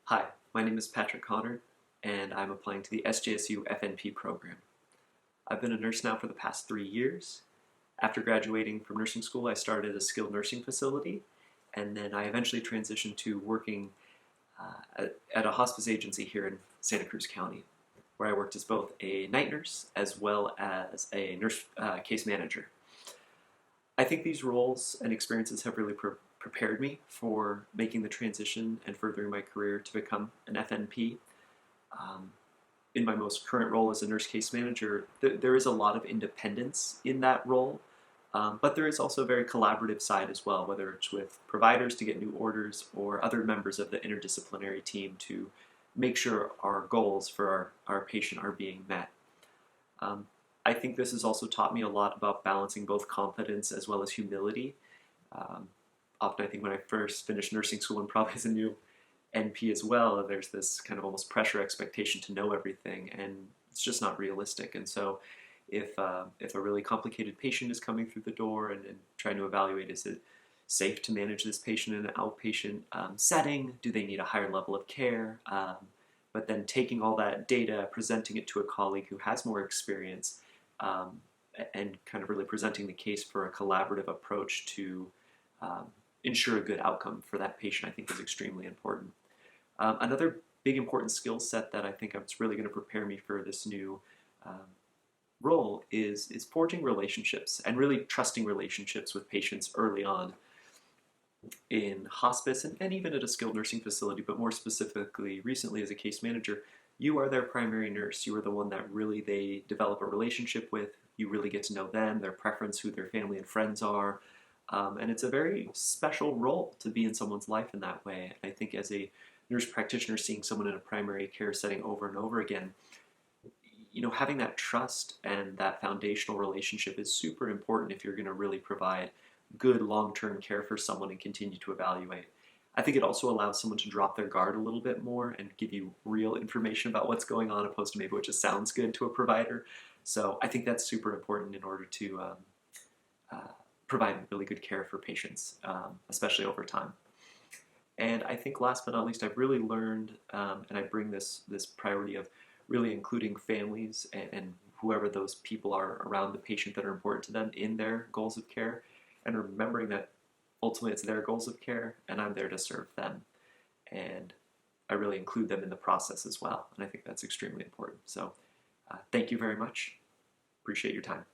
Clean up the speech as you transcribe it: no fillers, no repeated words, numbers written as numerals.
Hi, my name is Patrick Connor, and I'm applying to the SJSU FNP program. I've been a nurse now for the past 3 years. After graduating from nursing school, I started a skilled nursing facility, and then I eventually transitioned to working at a hospice agency here in Santa Cruz County, where I worked as both a night nurse as well as a nurse case manager. I think these roles and experiences have really prepared me for making the transition and furthering my career to become an FNP. In my most current role as a nurse case manager, there is a lot of independence in that role, but there is also a very collaborative side as well, whether it's with providers to get new orders or other members of the interdisciplinary team to make sure our goals for our patient are being met. I think this has also taught me a lot about balancing both confidence as well as humility. Often I think when I first finished nursing school and probably as a new NP as well, there's this kind of almost pressure expectation to know everything, and it's just not realistic. And so if a really complicated patient is coming through the door and trying to evaluate, is it safe to manage this patient in an outpatient setting? Do they need a higher level of care? But then taking all that data, presenting it to a colleague who has more experience, and kind of really presenting the case for a collaborative approach to ensure a good outcome for that patient, I think is extremely important. Another big important skill set that I think is really going to prepare me for this new role is forging relationships and really trusting relationships with patients early on in hospice and even at a skilled nursing facility, but more specifically recently as a case manager. You are their primary nurse. You are the one that really they develop a relationship with. You really get to know them, their preference, who their family and friends are. And it's a very special role to be in someone's life in that way. I think as a nurse practitioner, seeing someone in a primary care setting over and over again, having that trust and that foundational relationship is super important if you're going to really provide good long-term care for someone and continue to evaluate. I think it also allows someone to drop their guard a little bit more and give you real information about what's going on, opposed to maybe what just sounds good to a provider. So I think that's super important in order to provide really good care for patients, especially over time. And I think last but not least, I've really learned, and I bring this priority of really including families and whoever those people are around the patient that are important to them in their goals of care, and remembering that ultimately it's their goals of care and I'm there to serve them. And I really include them in the process as well. And I think that's extremely important. So thank you very much. Appreciate your time.